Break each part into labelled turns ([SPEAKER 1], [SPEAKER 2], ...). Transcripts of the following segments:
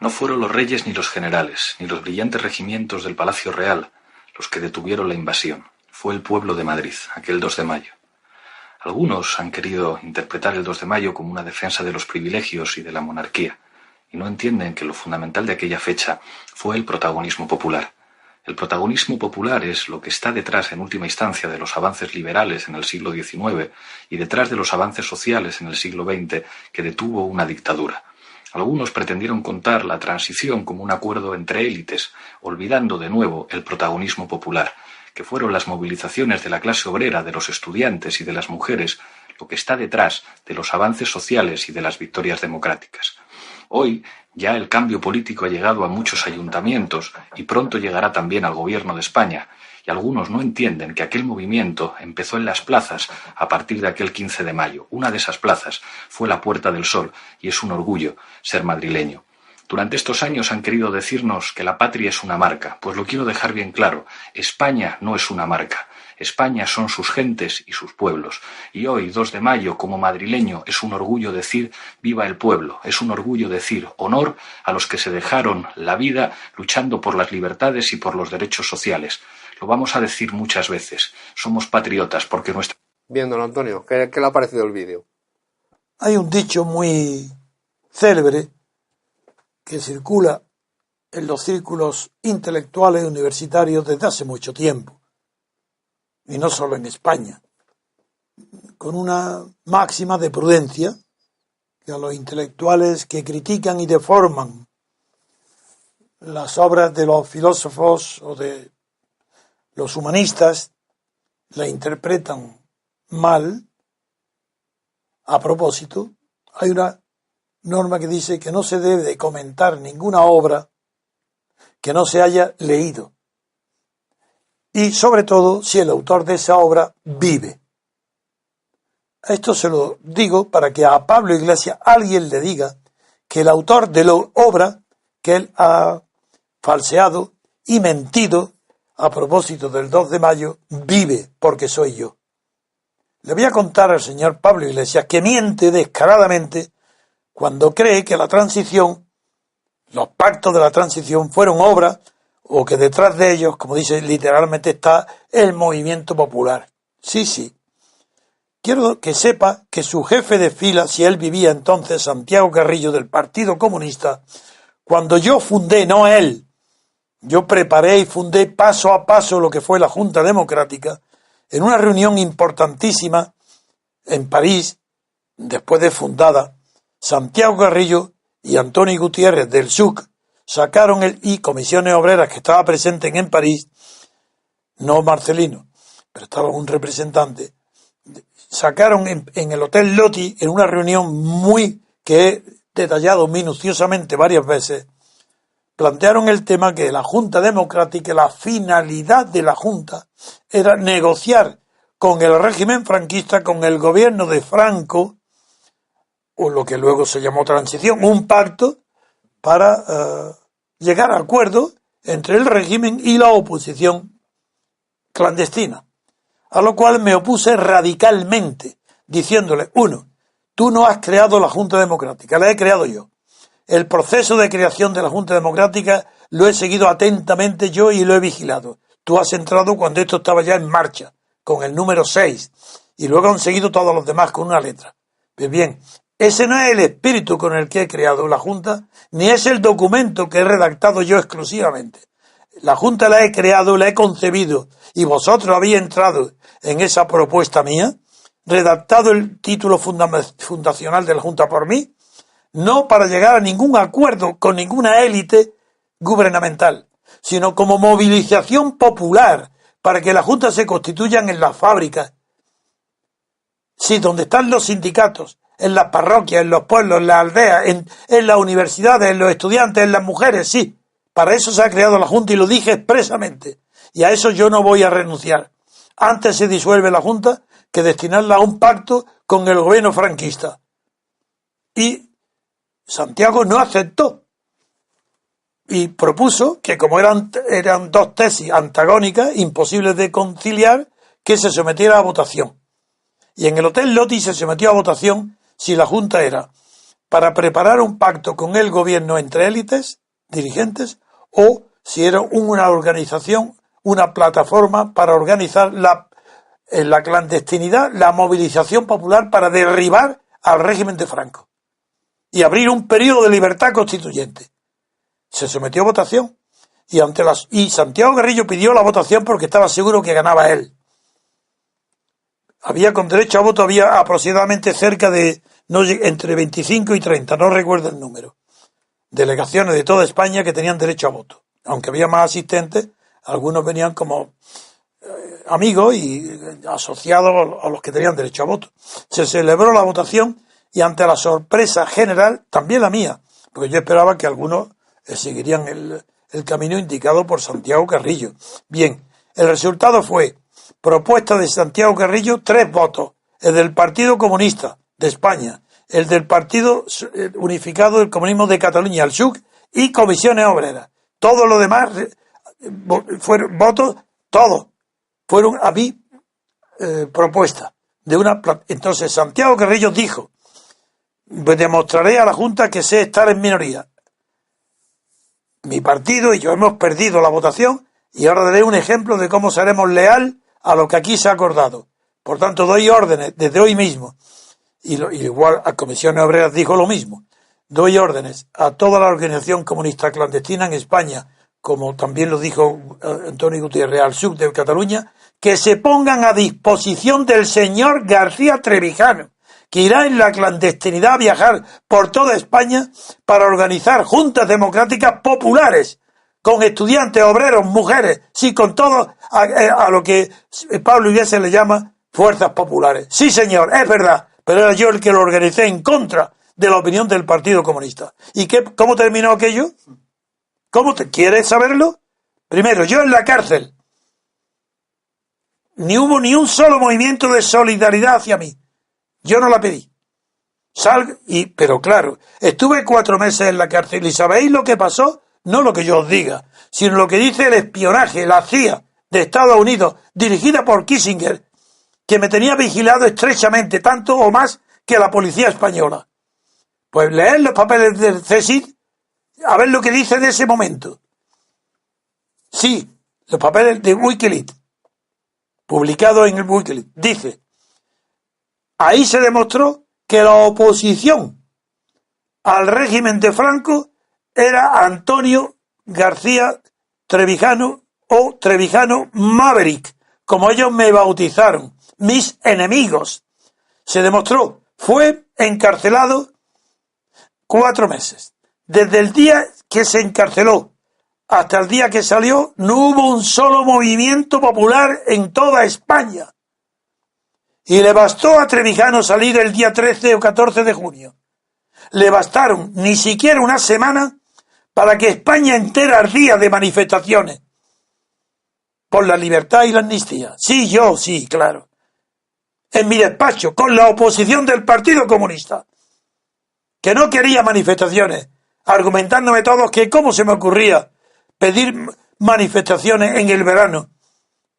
[SPEAKER 1] No fueron los reyes ni los generales, ni los brillantes regimientos del Palacio Real los que detuvieron la invasión. Fue el pueblo de Madrid, aquel 2 de mayo. Algunos han querido interpretar el 2 de mayo como una defensa de los privilegios y de la monarquía, y no entienden que lo fundamental de aquella fecha fue el protagonismo popular. El protagonismo popular es lo que está detrás, en última instancia, de los avances liberales en el siglo XIX y detrás de los avances sociales en el siglo XX que detuvo una dictadura. Algunos pretendieron contar la transición como un acuerdo entre élites, olvidando de nuevo el protagonismo popular, que fueron las movilizaciones de la clase obrera, de los estudiantes y de las mujeres, lo que está detrás de los avances sociales y de las victorias democráticas. Hoy ya el cambio político ha llegado a muchos ayuntamientos y pronto llegará también al gobierno de España, y algunos no entienden que aquel movimiento empezó en las plazas a partir de aquel 15 de mayo. Una de esas plazas fue la Puerta del Sol, y es un orgullo ser madrileño. Durante estos años han querido decirnos que la patria es una marca, pues lo quiero dejar bien claro, España no es una marca. España son sus gentes y sus pueblos. Y hoy, 2 de mayo, como madrileño, es un orgullo decir viva el pueblo, es un orgullo decir honor a los que se dejaron la vida luchando por las libertades y por los derechos sociales. Lo vamos a decir muchas veces, somos patriotas porque nuestra...
[SPEAKER 2] Bien, don Antonio, ¿qué le ha parecido el vídeo?
[SPEAKER 3] Hay un dicho muy célebre que circula en los círculos intelectuales universitarios desde hace mucho tiempo, y no solo en España, con una máxima de prudencia que a los intelectuales que critican y deforman las obras de los filósofos o de los humanistas la interpretan mal. A propósito, hay una norma que dice que no se debe de comentar ninguna obra que no se haya leído, y sobre todo si el autor de esa obra vive. Esto se lo digo para que a Pablo Iglesias alguien le diga que el autor de la obra que él ha falseado y mentido a propósito del 2 de mayo vive, porque soy yo. Le voy a contar al señor Pablo Iglesias que miente descaradamente cuando cree que la transición, los pactos de la transición fueron obra, o que detrás de ellos, como dice literalmente, está el movimiento popular. Sí. Quiero que sepa que su jefe de fila, si él vivía entonces, Santiago Carrillo, del Partido Comunista, cuando yo fundé, no él, yo preparé y fundé paso a paso lo que fue la Junta Democrática, en una reunión importantísima en París, después de fundada, Santiago Carrillo y Antonio Gutiérrez del SUC sacaron y Comisiones Obreras que estaba presente en París, no Marcelino, pero estaba un representante, sacaron en el Hotel Loti, en una reunión muy que he detallado minuciosamente varias veces, plantearon el tema que la Junta Democrática, la finalidad de la Junta era negociar con el régimen franquista, con el gobierno de Franco, o lo que luego se llamó transición, un pacto para llegar a acuerdos entre el régimen y la oposición clandestina. A lo cual me opuse radicalmente, diciéndole, uno, tú no has creado la Junta Democrática, la he creado yo. El proceso de creación de la Junta Democrática lo he seguido atentamente yo y lo he vigilado. Tú has entrado cuando esto estaba ya en marcha, con el número 6, y luego han seguido todos los demás con una letra. Pues bien, ese no es el espíritu con el que he creado la Junta, ni es el documento que he redactado yo exclusivamente. La Junta la he creado, la he concebido, y vosotros habéis entrado en esa propuesta mía, redactado el título fundacional de la Junta por mí, no para llegar a ningún acuerdo con ninguna élite gubernamental, sino como movilización popular para que la Junta se constituyan en las fábricas, sí, donde están los sindicatos, en las parroquias, en los pueblos, en las aldeas, en las universidades, en los estudiantes, en las mujeres, sí. Para eso se ha creado la Junta y lo dije expresamente. Y a eso yo no voy a renunciar. Antes se disuelve la Junta que destinarla a un pacto con el gobierno franquista. Y Santiago no aceptó. Y propuso que como eran dos tesis antagónicas, imposibles de conciliar, que se sometiera a votación. Y en el Hotel Loti se sometió a votación si la Junta era para preparar un pacto con el gobierno entre élites, dirigentes, o si era una organización, una plataforma para organizar en la clandestinidad la movilización popular para derribar al régimen de Franco y abrir un periodo de libertad constituyente. Se sometió a votación y Santiago Carrillo pidió la votación porque estaba seguro que ganaba él. Había con derecho a voto, había aproximadamente cerca de entre 25 y 30, no recuerdo el número, delegaciones de toda España que tenían derecho a voto. Aunque había más asistentes, algunos venían como amigos y asociados a los que tenían derecho a voto. Se celebró la votación y ante la sorpresa general, también la mía, porque yo esperaba que algunos seguirían el camino indicado por Santiago Carrillo. Bien, el resultado fue propuesta de Santiago Carrillo, 3 votos, el del Partido Comunista de España, el del Partido Unificado del Comunismo de Cataluña, el SUC, y Comisiones Obreras. Todo lo demás fueron votos, todos fueron a mi propuesta. Entonces Santiago Carrillo dijo: demostraré a la Junta que sé estar en minoría. Mi partido y yo hemos perdido la votación y ahora daré un ejemplo de cómo seremos leal a lo que aquí se ha acordado. Por tanto, doy órdenes desde hoy mismo, y igual a Comisiones Obreras dijo lo mismo, doy órdenes a toda la organización comunista clandestina en España, como también lo dijo Antonio Gutiérrez, al SUC de Cataluña, que se pongan a disposición del señor García Trevijano, que irá en la clandestinidad a viajar por toda España para organizar juntas democráticas populares, con estudiantes, obreros, mujeres, sí, con todo a lo que Pablo Iglesias le llama fuerzas populares. Sí, señor, es verdad, pero era yo el que lo organicé en contra de la opinión del Partido Comunista. ¿Y cómo terminó aquello? ¿Quieres saberlo? Primero, yo en la cárcel. Ni hubo ni un solo movimiento de solidaridad hacia mí. Yo no la pedí. Pero claro, estuve 4 meses en la cárcel y ¿sabéis lo que pasó? No lo que yo os diga, sino lo que dice el espionaje, la CIA de Estados Unidos, dirigida por Kissinger, que me tenía vigilado estrechamente, tanto o más que la policía española. Pues leed los papeles del CSIC, a ver lo que dice de ese momento. Sí, los papeles de Wikileaks, publicados en el Wikileaks, dice: ahí se demostró que la oposición al régimen de Franco era Antonio García Trevijano o Trevijano Maverick, como ellos me bautizaron, mis enemigos. Se demostró, fue encarcelado 4 meses. Desde el día que se encarceló hasta el día que salió, no hubo un solo movimiento popular en toda España. Y le bastó a Trevijano salir el día 13 o 14 de junio. Le bastaron ni siquiera una semana para que España entera ardía de manifestaciones por la libertad y la amnistía. Sí, claro. En mi despacho, con la oposición del Partido Comunista, que no quería manifestaciones, argumentándome todos que cómo se me ocurría pedir manifestaciones en el verano,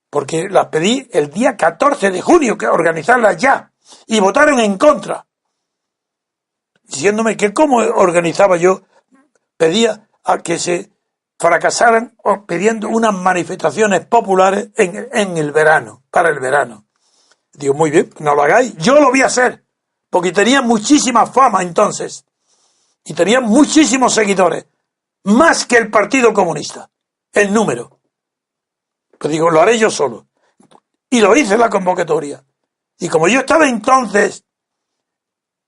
[SPEAKER 3] porque las pedí el día 14 de junio, que organizarlas ya, y votaron en contra, diciéndome que cómo organizaba yo, pedía a que se fracasaran pidiendo unas manifestaciones populares en el verano, para el verano. Digo, muy bien, no lo hagáis, yo lo voy a hacer, porque tenía muchísima fama entonces, y tenía muchísimos seguidores, más que el Partido Comunista, el número. Pues digo, lo haré yo solo. Y lo hice en la convocatoria. Y como yo estaba entonces,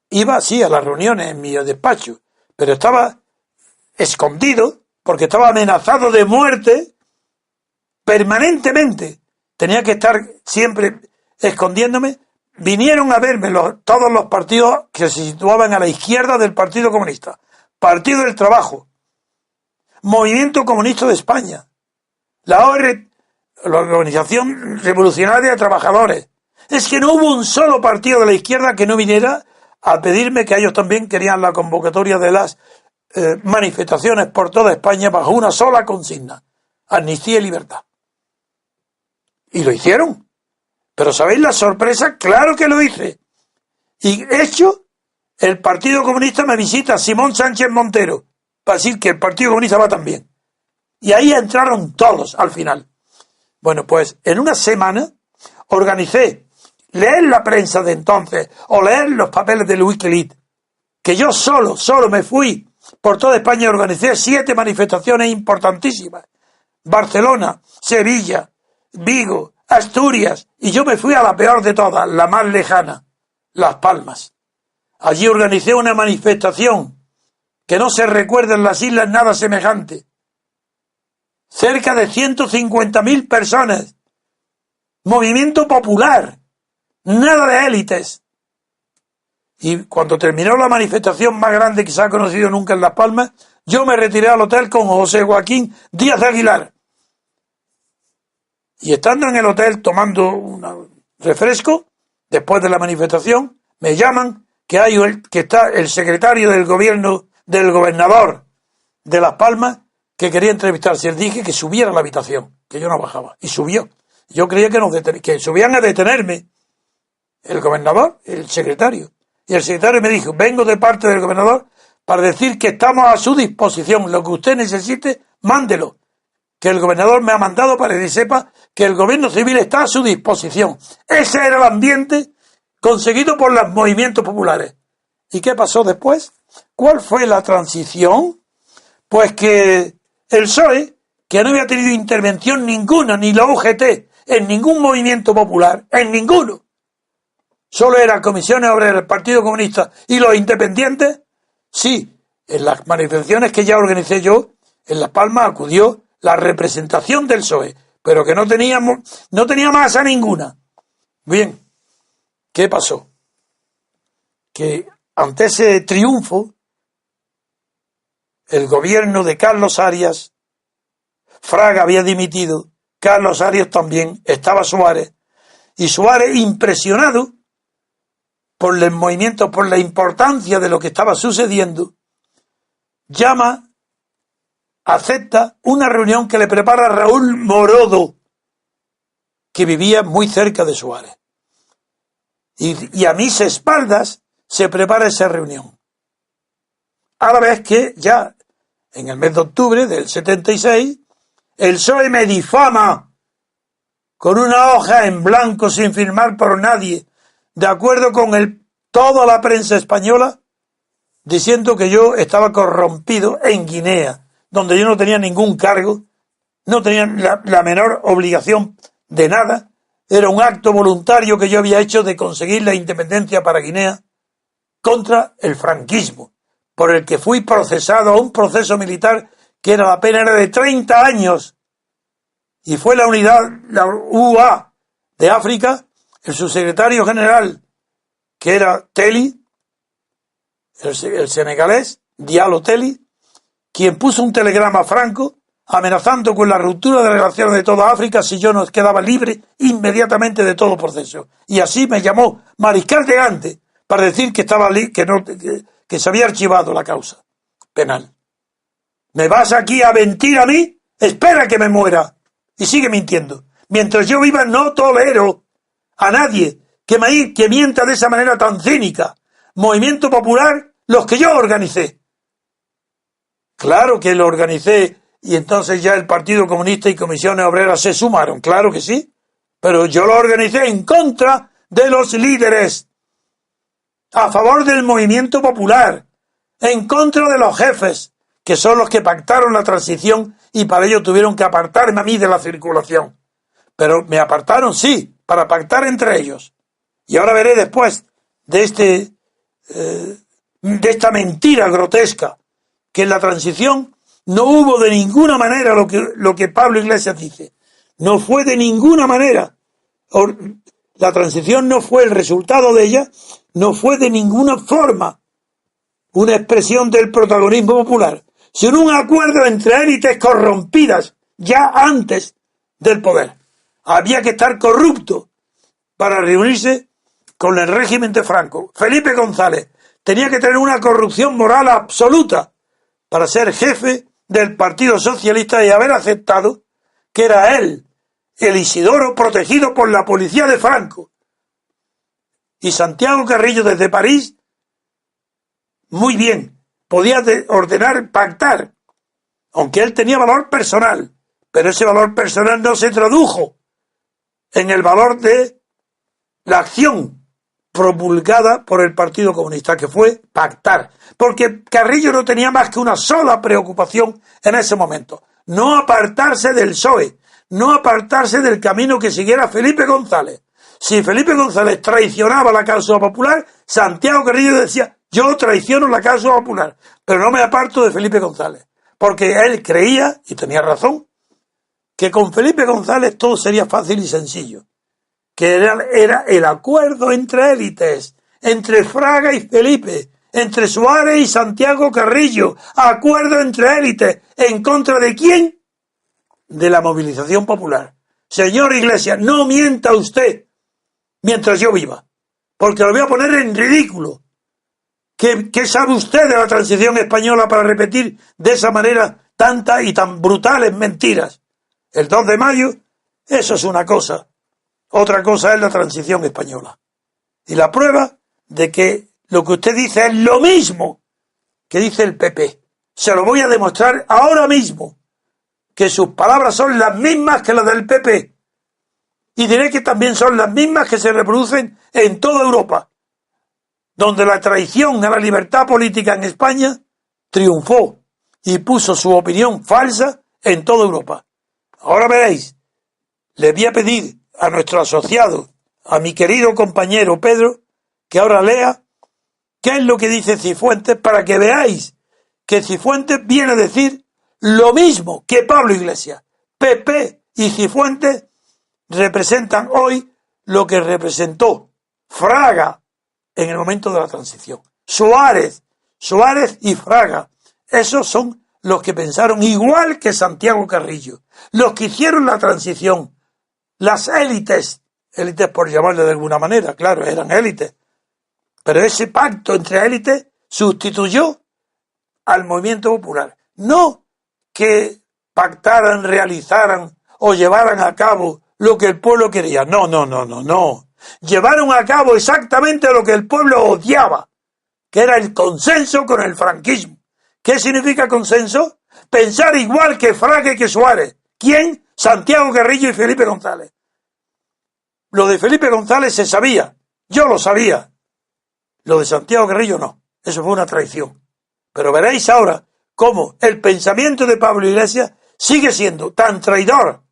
[SPEAKER 3] iba sí a las reuniones en mi despacho, pero estaba escondido, porque estaba amenazado de muerte permanentemente. Tenía que estar siempre escondiéndome. Vinieron a verme todos los partidos que se situaban a la izquierda del Partido Comunista. Partido del Trabajo, Movimiento Comunista de España, la Organización Revolucionaria de Trabajadores. Es que no hubo un solo partido de la izquierda que no viniera a pedirme que ellos también querían la convocatoria de las manifestaciones por toda España bajo una sola consigna: amnistía y libertad. Y lo hicieron. Pero ¿sabéis la sorpresa? Claro que lo hice. Y hecho, el Partido Comunista me visita Simón Sánchez Montero para decir que el Partido Comunista va también. Y ahí entraron todos al final. Bueno, pues en una semana organicé leer la prensa de entonces o leer los papeles de Wikileaks, que yo solo me fui por toda España y organicé 7 manifestaciones importantísimas. Barcelona, Sevilla, Vigo, Asturias, y yo me fui a la peor de todas, la más lejana, Las Palmas. Allí organicé una manifestación que no se recuerda en las islas nada semejante. Cerca de 150.000 personas. Movimiento popular. Nada de élites. Y cuando terminó la manifestación más grande que se ha conocido nunca en Las Palmas, yo me retiré al hotel con José Joaquín Díaz de Aguilar. Y estando en el hotel tomando un refresco, después de la manifestación, me llaman que está el secretario del gobierno, del gobernador de Las Palmas, que quería entrevistarse. Él dije que subiera a la habitación, que yo no bajaba. Y subió. Yo creía que subían a detenerme. El gobernador, el secretario. Y el secretario me dijo, vengo de parte del gobernador para decir que estamos a su disposición. Lo que usted necesite, mándelo. Que el gobernador me ha mandado para que sepa que el gobierno civil está a su disposición. Ese era el ambiente conseguido por los movimientos populares. ¿Y qué pasó después? ¿Cuál fue la transición? Pues que el PSOE, que no había tenido intervención ninguna, ni la UGT, en ningún movimiento popular, en ninguno, solo eran comisiones obreras, el Partido Comunista y los independientes, sí, en las manifestaciones que ya organicé yo, en Las Palmas acudió la representación del PSOE, pero que no tenía masa ninguna. Bien, ¿qué pasó? Que ante ese triunfo, el gobierno de Carlos Arias, Fraga había dimitido, Carlos Arias también, estaba Suárez, y Suárez, impresionado por el movimiento, por la importancia de lo que estaba sucediendo, acepta una reunión que le prepara Raúl Morodo, que vivía muy cerca de Suárez. Y a mis espaldas se prepara esa reunión. A la vez que ya en el mes de octubre del 76, el PSOE me difama con una hoja en blanco sin firmar por nadie, de acuerdo con toda la prensa española, diciendo que yo estaba corrompido en Guinea, donde yo no tenía ningún cargo, no tenía la menor obligación de nada, era un acto voluntario que yo había hecho de conseguir la independencia para Guinea contra el franquismo, por el que fui procesado a un proceso militar que la pena era de 30 años, y fue la UA de África, el subsecretario general, que era Teli, el senegalés, Diallo Teli, quien puso un telegrama a Franco amenazando con la ruptura de relaciones de toda África si yo no quedaba libre inmediatamente de todo proceso. Y así me llamó mariscal de Gante para decir que que se había archivado la causa penal. ¿Me vas aquí a mentir a mí? Espera que me muera. Y sigue mintiendo. Mientras yo viva no tolero a nadie que mienta de esa manera tan cínica. Movimiento Popular, los que yo organicé. Claro que lo organicé y entonces ya el Partido Comunista y Comisiones Obreras se sumaron, claro que sí, pero yo lo organicé en contra de los líderes, a favor del Movimiento Popular, en contra de los jefes, que son los que pactaron la transición y para ello tuvieron que apartarme a mí de la circulación. Pero me apartaron, sí, para pactar entre ellos. Y ahora veré después de esta mentira grotesca, que en la transición no hubo de ninguna manera lo que Pablo Iglesias dice. No fue de ninguna manera. La transición no fue el resultado de ella, no fue de ninguna forma una expresión del protagonismo popular, sino un acuerdo entre élites corrompidas ya antes del poder. Había que estar corrupto para reunirse con el régimen de Franco. Felipe González tenía que tener una corrupción moral absoluta para ser jefe del Partido Socialista y haber aceptado que era él, el Isidoro, protegido por la policía de Franco. Y Santiago Carrillo desde París muy bien, podía ordenar pactar, aunque él tenía valor personal, pero ese valor personal no se tradujo en el valor de la acción promulgada por el Partido Comunista, que fue pactar, porque Carrillo no tenía más que una sola preocupación en ese momento: no apartarse del PSOE, no apartarse del camino que siguiera Felipe González. Si Felipe González traicionaba la causa popular, Santiago Carrillo decía: yo traiciono la causa popular, pero no me aparto de Felipe González, porque él creía, y tenía razón, que con Felipe González todo sería fácil y sencillo, que era el acuerdo entre élites, entre Fraga y Felipe, entre Suárez y Santiago Carrillo, acuerdo entre élites, ¿en contra de quién? De la movilización popular. Señor Iglesias, no mienta usted mientras yo viva, porque lo voy a poner en ridículo. ¿Qué sabe usted de la transición española para repetir de esa manera tantas y tan brutales mentiras? El 2 de mayo, eso es una cosa. Otra cosa es la transición española. Y la prueba de que lo que usted dice es lo mismo que dice el PP. Se lo voy a demostrar ahora mismo, que sus palabras son las mismas que las del PP. Y diré que también son las mismas que se reproducen en toda Europa, donde la traición a la libertad política en España triunfó y puso su opinión falsa en toda Europa. Ahora veréis, le voy a pedir a nuestro asociado, a mi querido compañero Pedro, que ahora lea qué es lo que dice Cifuentes, para que veáis que Cifuentes viene a decir lo mismo que Pablo Iglesias. PP y Cifuentes representan hoy lo que representó Fraga en el momento de la transición. Suárez y Fraga, esos son los que pensaron igual que Santiago Carrillo, los que hicieron la transición. Las élites por llamarle de alguna manera, claro, eran élites, pero ese pacto entre élites sustituyó al movimiento popular. No que pactaran, realizaran o llevaran a cabo lo que el pueblo quería. No. Llevaron a cabo exactamente lo que el pueblo odiaba, que era el consenso con el franquismo. ¿Qué significa consenso? Pensar igual que Fraga y que Suárez. ¿Quién? Santiago Carrillo y Felipe González. Lo de Felipe González se sabía, yo lo sabía. Lo de Santiago Carrillo no, eso fue una traición. Pero veréis ahora cómo el pensamiento de Pablo Iglesias sigue siendo tan traidor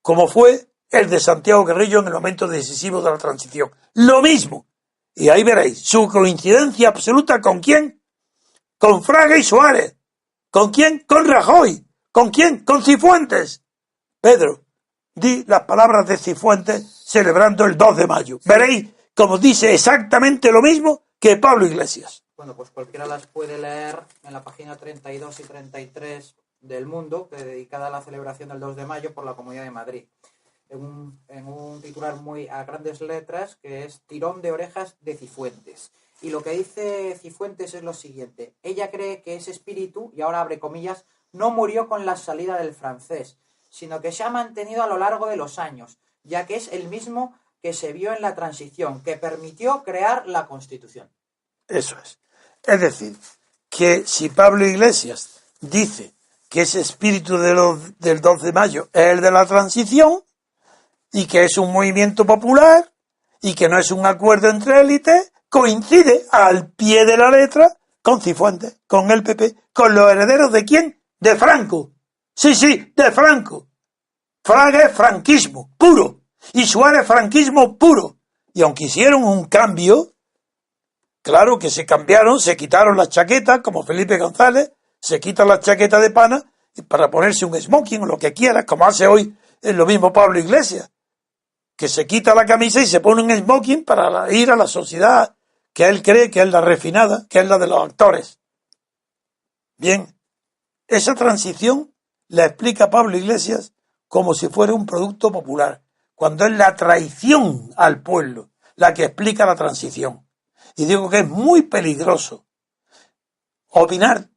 [SPEAKER 3] como fue el de Santiago Carrillo en el momento decisivo de la transición. Lo mismo. Y ahí veréis su coincidencia absoluta. ¿Con quién? Con Fraga y Suárez. ¿Con quién? Con Rajoy. ¿Con quién? Con Cifuentes. Pedro, di las palabras de Cifuentes celebrando el 2 de mayo. Sí. Veréis como dice exactamente lo mismo que Pablo Iglesias.
[SPEAKER 4] Bueno, pues cualquiera las puede leer en la página 32 y 33 del Mundo, dedicada a la celebración del 2 de mayo por la Comunidad de Madrid. En un titular muy a grandes letras, que es Tirón de orejas de Cifuentes. Y lo que dice Cifuentes es lo siguiente: ella cree que ese espíritu, y ahora abre comillas, no murió con la salida del francés, sino que se ha mantenido a lo largo de los años, ya que es el mismo que se vio en la transición, que permitió crear la Constitución.
[SPEAKER 3] Eso es. Es decir, que si Pablo Iglesias dice que ese espíritu del 2 de mayo es el de la transición, y que es un movimiento popular, y que no es un acuerdo entre élites, coincide al pie de la letra con Cifuentes, con el PP, con los herederos ¿de quién? De Franco. Sí, de Franco. Fraga es franquismo puro, y Suárez franquismo puro. Y aunque hicieron un cambio, claro que se cambiaron, se quitaron las chaquetas, como Felipe González, se quita la chaqueta de pana para ponerse un smoking o lo que quiera, como hace hoy lo mismo Pablo Iglesias, que se quita la camisa y se pone un smoking para ir a la sociedad que él cree que es la refinada, que es la de los actores. Bien, esa transición la explica Pablo Iglesias como si fuera un producto popular, cuando es la traición al pueblo la que explica la transición. Y digo que es muy peligroso opinar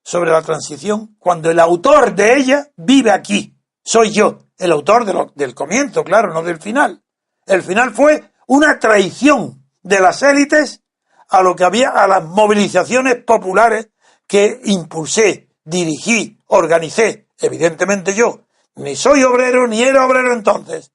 [SPEAKER 3] sobre la transición cuando el autor de ella vive aquí. Soy yo, el autor del comienzo, claro, no del final. El final fue una traición de las élites a lo que había, a las movilizaciones populares que impulsé, dirigí, organicé. Evidentemente yo ni soy obrero ni era obrero entonces,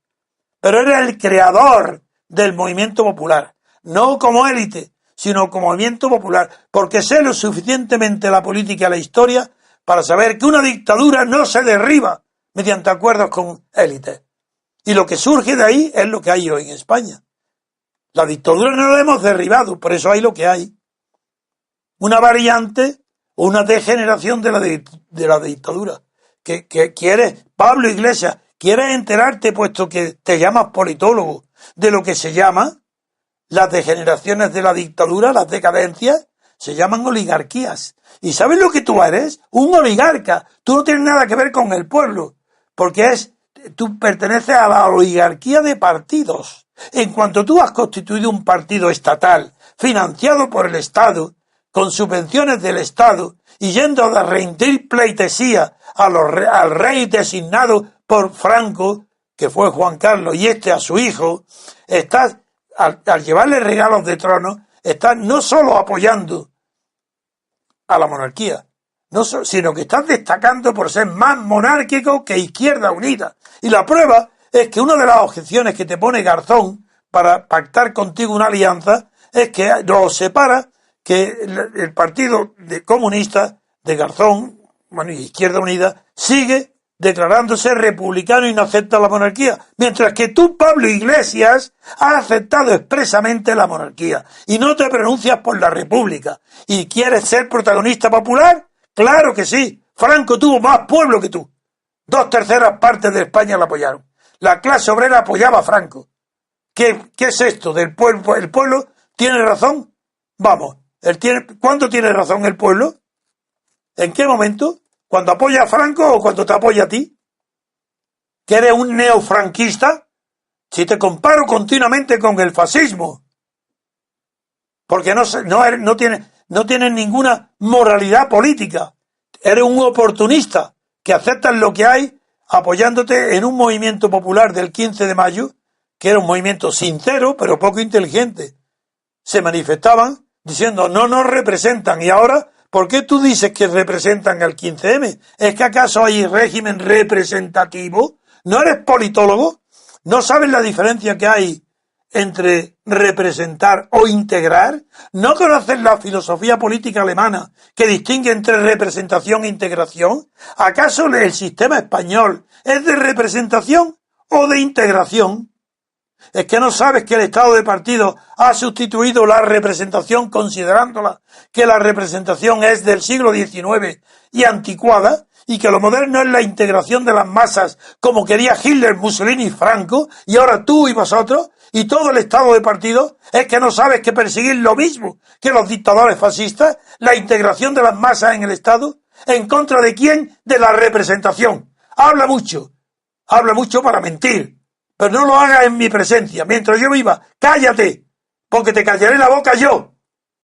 [SPEAKER 3] pero era el creador del movimiento popular, no como élite, sino como movimiento popular, porque sé lo suficientemente la política y la historia para saber que una dictadura no se derriba mediante acuerdos con élites. Y lo que surge de ahí es lo que hay hoy en España. La dictadura no la hemos derribado, por eso hay lo que hay. Una variante, una degeneración de la dictadura. Que quieres, Pablo Iglesias, quieres enterarte, puesto que te llamas politólogo, de lo que se llama las degeneraciones de la dictadura, las decadencias, se llaman oligarquías. ¿Y sabes lo que tú eres? Un oligarca. Tú no tienes nada que ver con el pueblo, porque tú perteneces a la oligarquía de partidos. En cuanto tú has constituido un partido estatal, financiado por el Estado, con subvenciones del Estado, y yendo a rendir pleitesía al rey designado por Franco, que fue Juan Carlos, y a su hijo, estás, al llevarle regalos de trono, estás no solo apoyando a la monarquía, sino que estás destacando por ser más monárquico que Izquierda Unida. Y la prueba es que una de las objeciones que te pone Garzón para pactar contigo una alianza es que lo separa, que el partido comunista de Garzón, bueno, y Izquierda Unida, sigue declarándose republicano y no acepta la monarquía, mientras que tú, Pablo Iglesias, has aceptado expresamente la monarquía y no te pronuncias por la república. ¿Y quieres ser protagonista popular? Claro que sí. Franco tuvo más pueblo que tú. 2/3 partes de España la apoyaron. La clase obrera apoyaba a Franco. ¿Qué es esto del pueblo? ¿El pueblo tiene razón? Vamos, ¿cuándo tiene razón el pueblo? ¿En qué momento? ¿Cuando apoya a Franco o cuando te apoya a ti? ¿Que eres un neofranquista? Si te comparo continuamente con el fascismo, porque no tienes ninguna moralidad política, eres un oportunista que aceptas lo que hay apoyándote en un movimiento popular del 15 de mayo, que era un movimiento sincero pero poco inteligente. Se manifestaban diciendo no nos representan, y ahora, ¿por qué tú dices que representan al 15M? ¿Es que acaso hay régimen representativo? ¿No eres politólogo? ¿No sabes la diferencia que hay entre representar o integrar? ¿No conoces la filosofía política alemana que distingue entre representación e integración? ¿Acaso el sistema español es de representación o de integración? ¿Es que no sabes que el Estado de partido ha sustituido la representación considerándola que la representación es del siglo XIX y anticuada, y que lo moderno es la integración de las masas como quería Hitler, Mussolini y Franco, y ahora tú y vosotros y todo el Estado de partido? ¿Es que no sabes que perseguir lo mismo que los dictadores fascistas, la integración de las masas en el Estado? ¿En contra de quién? De la representación. Habla mucho para mentir. Pero no lo hagas en mi presencia, mientras yo viva. ¡Cállate! Porque te callaré la boca yo.